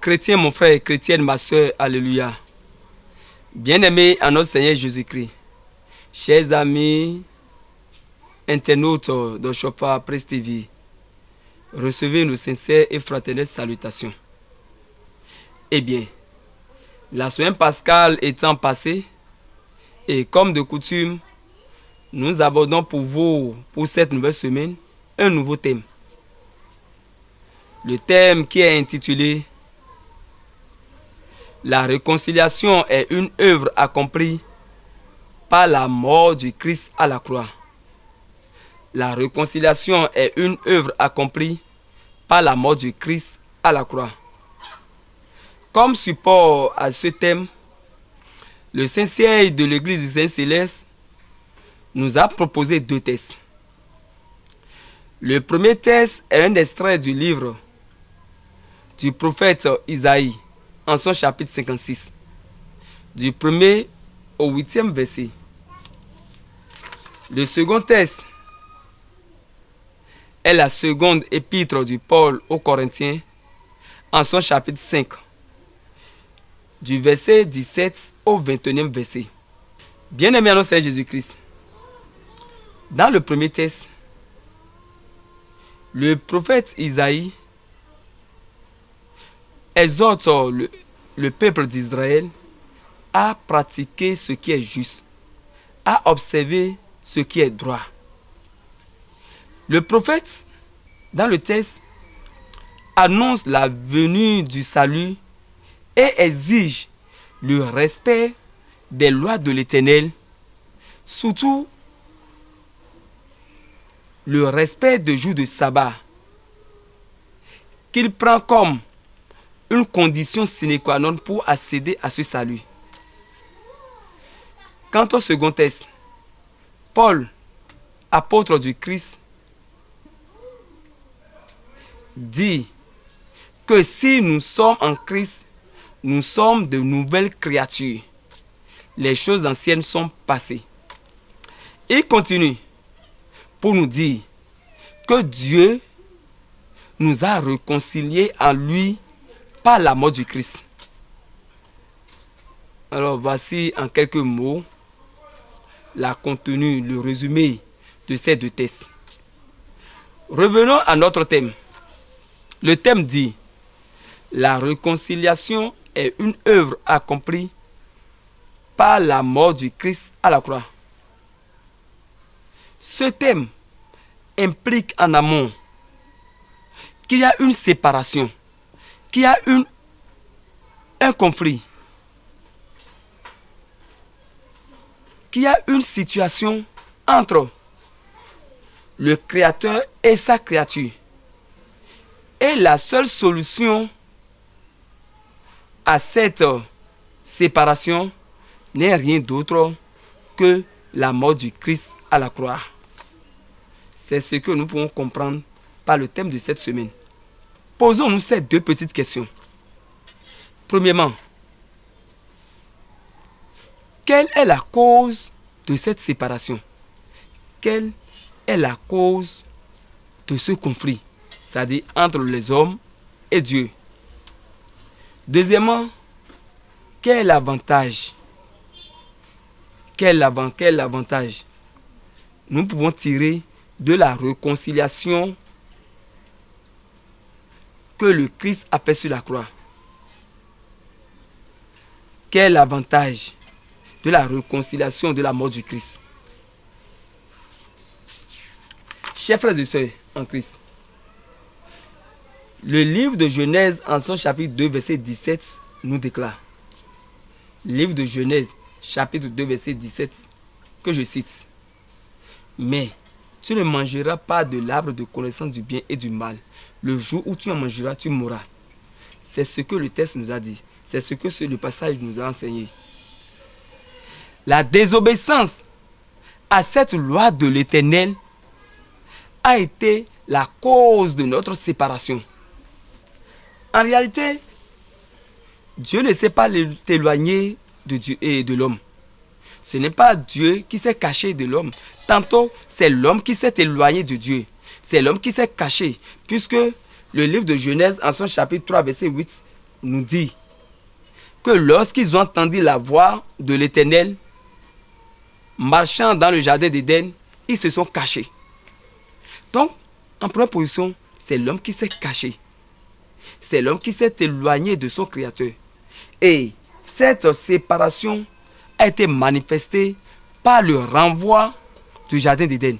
Chrétien, mon frère, chrétienne, ma soeur, alléluia. Bien-aimés en notre Seigneur Jésus-Christ, chers amis, internautes de Chauffard Presse TV, recevez nos sincères et fraternelles salutations. Eh bien, la semaine pascale étant passée, et comme de coutume, nous abordons pour vous, pour cette nouvelle semaine, un nouveau thème. Le thème qui est intitulé « La réconciliation est une œuvre accomplie par la mort du Christ à la croix ». La réconciliation est une œuvre accomplie par la mort du Christ à la croix. Comme support à ce thème, le Saint-Siège de l'Église du Saint-Céleste nous a proposé deux textes. Le premier texte est un extrait du livre du prophète Isaïe, en son chapitre 56, du 1er au 8e verset. Le second texte est la seconde épître du Paul aux Corinthiens, en son chapitre 5, du verset 17 au 21e verset. Bien-aimés en notre Seigneur Jésus-Christ, dans le premier texte, le prophète Isaïe exhorte le peuple d'Israël à pratiquer ce qui est juste, à observer ce qui est droit. Le prophète, dans le texte, annonce la venue du salut et exige le respect des lois de l'Éternel, surtout le respect des jours de sabbat, qu'il prend comme une condition sine qua non pour accéder à ce salut. Quant au second texte, Paul, apôtre du Christ, dit que si nous sommes en Christ, nous sommes de nouvelles créatures. Les choses anciennes sont passées. Il continue pour nous dire que Dieu nous a réconciliés en lui par la mort du Christ. Alors voici en quelques mots la contenu, le résumé de ces deux textes. Revenons à notre thème. Le thème dit « La réconciliation est une œuvre accomplie par la mort du Christ à la croix ». Ce thème implique en amont qu'il y a une séparation, qu'il y a un conflit, qu'il y a une situation entre le Créateur et sa créature. Et la seule solution à cette séparation n'est rien d'autre que la mort du Christ à la croix. C'est ce que nous pouvons comprendre par le thème de cette semaine. Posons-nous ces deux petites questions. Premièrement, quelle est la cause de cette séparation? Quelle est la cause de ce conflit, c'est-à-dire entre les hommes et Dieu? Deuxièmement, quel est l'avantage? Quel avantage nous pouvons tirer de la réconciliation que le Christ a fait sur la croix? Quel avantage de la réconciliation de la mort du Christ? Chers frères et sœurs en Christ, le livre de Genèse en son chapitre 2 verset 17 nous déclare. Livre de Genèse chapitre 2 verset 17 que je cite. « Mais tu ne mangeras pas de l'arbre de connaissance du bien et du mal. Le jour où tu en mangeras, tu mourras. » C'est ce que le texte nous a dit. C'est ce que le passage nous a enseigné. La désobéissance à cette loi de l'Éternel a été la cause de notre séparation. En réalité, Dieu ne s'est pas éloigné de Dieu et de l'homme. Ce n'est pas Dieu qui s'est caché de l'homme. Tantôt, c'est l'homme qui s'est éloigné de Dieu. C'est l'homme qui s'est caché. Puisque le livre de Genèse, en son chapitre 3, verset 8, nous dit que lorsqu'ils ont entendu la voix de l'Éternel, marchant dans le jardin d'Éden, ils se sont cachés. Donc, en première position, c'est l'homme qui s'est caché. C'est l'homme qui s'est éloigné de son Créateur. Et cette séparation a été manifestée par le renvoi du jardin d'Éden.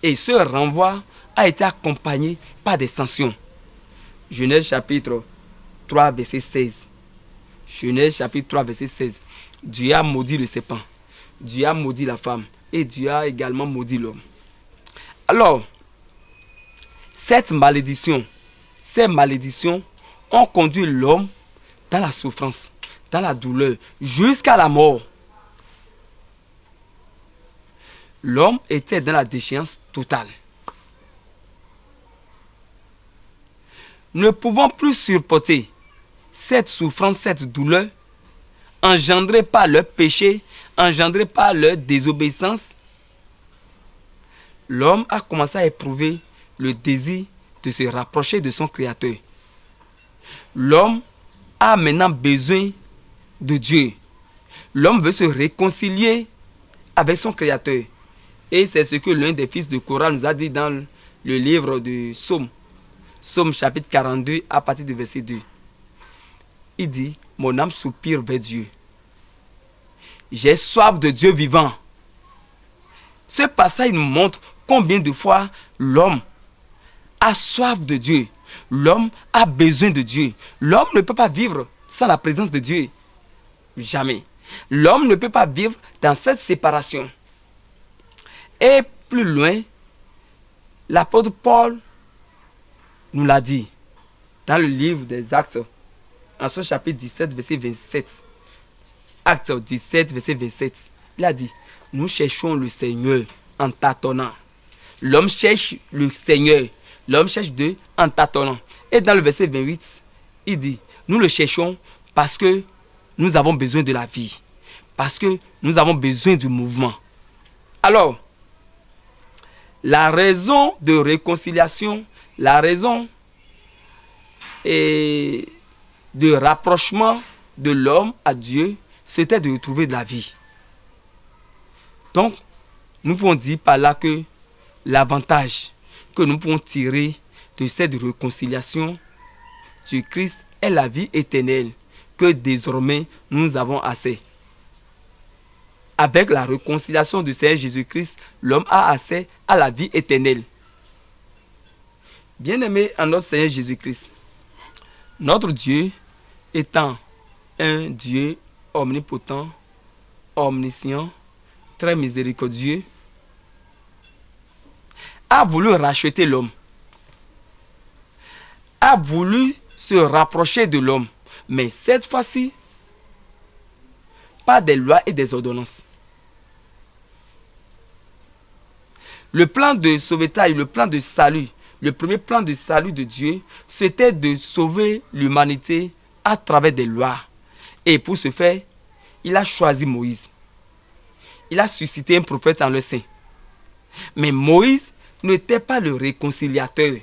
Et ce renvoi a été accompagné par des sanctions. Genèse chapitre 3, verset 16. Genèse chapitre 3, verset 16. Dieu a maudit le serpent. Dieu a maudit la femme. Et Dieu a également maudit l'homme. Alors, ces malédictions ont conduit l'homme dans la souffrance, dans la douleur, jusqu'à la mort. L'homme était dans la déchéance totale. Ne pouvant plus supporter cette souffrance, cette douleur, engendrée par leur péché, engendrée par leur désobéissance, l'homme a commencé à éprouver le désir de se rapprocher de son Créateur. L'homme a maintenant besoin de Dieu. L'homme veut se réconcilier avec son Créateur. Et c'est ce que l'un des fils de Korah nous a dit dans le livre de Psaume. Psaume chapitre 42 à partir du verset 2. Il dit, mon âme soupire vers Dieu. J'ai soif de Dieu vivant. Ce passage nous montre combien de fois l'homme a soif de Dieu. L'homme a besoin de Dieu. L'homme ne peut pas vivre sans la présence de Dieu. Jamais. L'homme ne peut pas vivre dans cette séparation. Et plus loin, l'apôtre Paul nous l'a dit dans le livre des Actes, en son chapitre 17, verset 27. Actes 17, verset 27. Il a dit, nous cherchons le Seigneur en tâtonnant. L'homme cherche le Seigneur. L'homme cherche Dieu en tâtonnant. Et dans le verset 28, il dit, nous le cherchons parce que nous avons besoin de la vie. Parce que nous avons besoin du mouvement. Alors, la raison de réconciliation, la raison et de rapprochement de l'homme à Dieu, c'était de retrouver de la vie. Donc, nous pouvons dire par là que l'avantage que nous pouvons tirer de cette réconciliation du Christ est la vie éternelle que désormais nous avons assez. Avec la réconciliation du Seigneur Jésus-Christ, l'homme a accès à la vie éternelle. Bien-aimé en notre Seigneur Jésus-Christ, notre Dieu étant un Dieu omnipotent, omniscient, très miséricordieux, a voulu racheter l'homme, a voulu se rapprocher de l'homme, mais cette fois-ci, pas des lois et des ordonnances. Le plan de sauvetage, le plan de salut, le premier plan de salut de Dieu, c'était de sauver l'humanité à travers des lois. Et pour ce faire, il a choisi Moïse. Il a suscité un prophète en leur sein. Mais Moïse n'était pas le réconciliateur.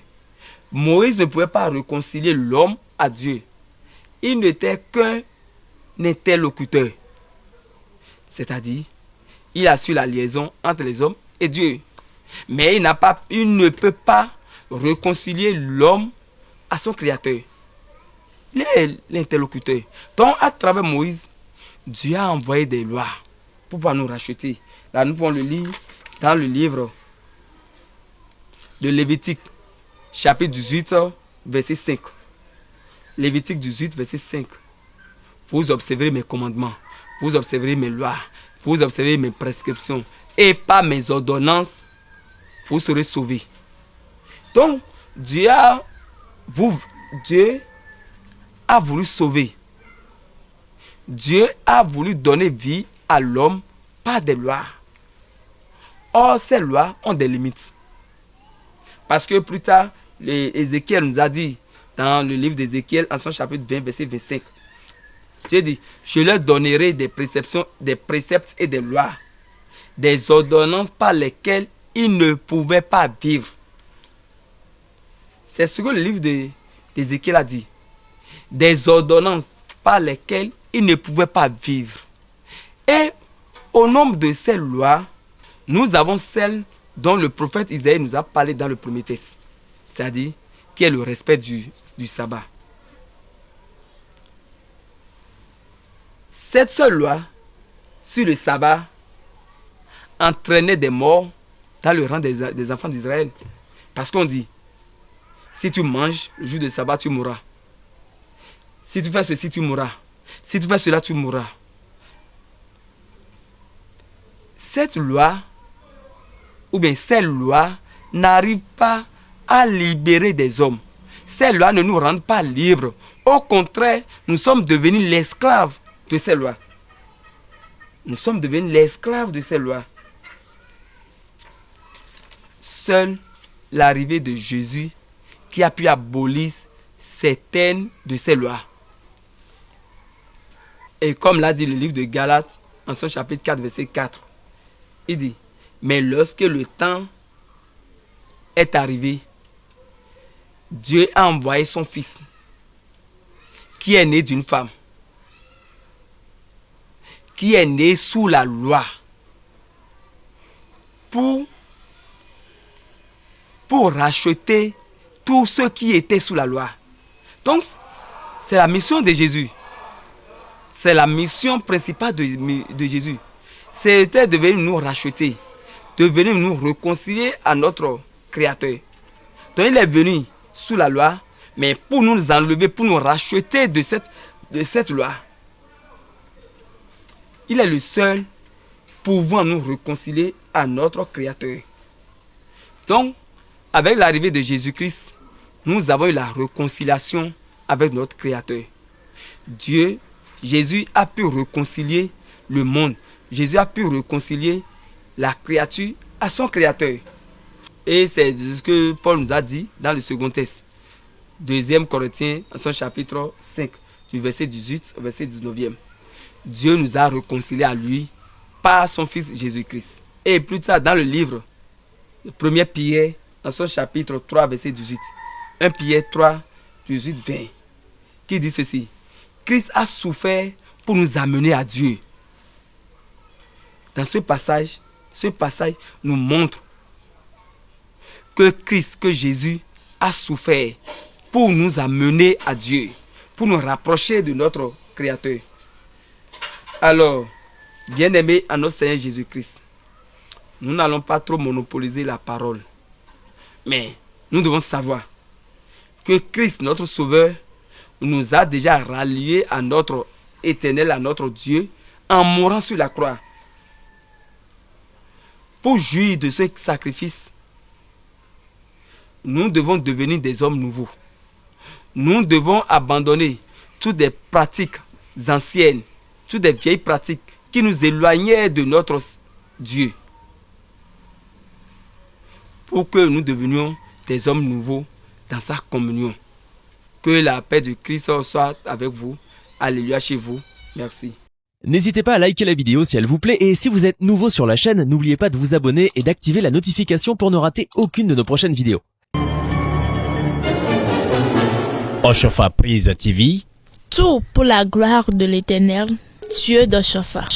Moïse ne pouvait pas réconcilier l'homme à Dieu. Il n'était qu'un interlocuteur. C'est-à-dire, il assure la liaison entre les hommes et Dieu. Mais il ne peut pas réconcilier l'homme à son Créateur. Il est l'interlocuteur. Donc, à travers Moïse, Dieu a envoyé des lois pour pouvoir nous racheter. Là, nous pouvons le lire dans le livre de Lévitique, chapitre 18, verset 5. Lévitique 18, verset 5. Vous observerez mes commandements, vous observerez mes lois, vous observerez mes prescriptions, et par mes ordonnances, vous serez sauvés. Donc, Dieu a voulu sauver. Dieu a voulu donner vie à l'homme par des lois. Or, ces lois ont des limites. Parce que plus tard, Ézéchiel nous a dit, dans le livre d'Ézéchiel, en son chapitre 20, verset 25, Dieu dit, je leur donnerai des préceptes et des lois, des ordonnances par lesquelles ils ne pouvaient pas vivre. C'est ce que le livre d'Ézéchiel a dit, des ordonnances par lesquelles ils ne pouvaient pas vivre. Et au nombre de ces lois, nous avons celle dont le prophète Isaïe nous a parlé dans le premier texte, c'est-à-dire qui est le respect du sabbat. Cette seule loi sur le sabbat entraînait des morts dans le rang des enfants d'Israël. Parce qu'on dit, si tu manges le jour de sabbat, tu mourras. Si tu fais ceci, tu mourras. Si tu fais cela, tu mourras. Cette loi, ou bien ces lois, n'arrivent pas à libérer des hommes. Ces lois ne nous rendent pas libres. Au contraire, nous sommes devenus l'esclave de ces lois. Nous sommes devenus l'esclave de ces lois. Seule l'arrivée de Jésus qui a pu abolir certaines de ces lois. Et comme l'a dit le livre de Galates, en son chapitre 4, verset 4, il dit, mais lorsque le temps est arrivé, Dieu a envoyé son Fils, qui est né d'une femme, qui est né sous la loi, pour racheter tous ceux qui étaient sous la loi. Donc, c'est la mission de Jésus. C'est la mission principale de Jésus. C'était de venir nous racheter, de venir nous réconcilier à notre Créateur. Donc, il est venu sous la loi, mais pour nous enlever, pour nous racheter de cette loi. Il est le seul pouvant nous réconcilier à notre Créateur. Donc, avec l'arrivée de Jésus-Christ, nous avons eu la réconciliation avec notre Créateur. Jésus a pu réconcilier le monde. Jésus a pu réconcilier la créature à son Créateur. Et c'est ce que Paul nous a dit dans le second texte. 2 Corinthiens, en son chapitre 5, du verset 18 au verset 19e. Dieu nous a réconciliés à lui par son Fils Jésus-Christ. Et plus tard, dans le livre, le 1er Pierre, dans son chapitre 3, verset 18. 1 Pierre 3, 18, 20. Qui dit ceci. Christ a souffert pour nous amener à Dieu. Dans ce passage nous montre que Christ, que Jésus a souffert pour nous amener à Dieu, pour nous rapprocher de notre Créateur. Alors, bien-aimés à notre Seigneur Jésus-Christ, nous n'allons pas trop monopoliser la parole, mais nous devons savoir que Christ, notre Sauveur, nous a déjà ralliés à notre Éternel, à notre Dieu, en mourant sur la croix. Pour jouir de ce sacrifice, nous devons devenir des hommes nouveaux. Nous devons abandonner toutes les pratiques anciennes, toutes les vieilles pratiques qui nous éloignaient de notre Dieu, pour que nous devenions des hommes nouveaux dans sa communion. Que la paix de Christ soit avec vous. Alléluia chez vous. Merci. N'hésitez pas à liker la vidéo si elle vous plaît et si vous êtes nouveau sur la chaîne, n'oubliez pas de vous abonner et d'activer la notification pour ne rater aucune de nos prochaines vidéos. Oshofa Prise TV. Tout pour la gloire de l'Éternel, Dieu de Shofar.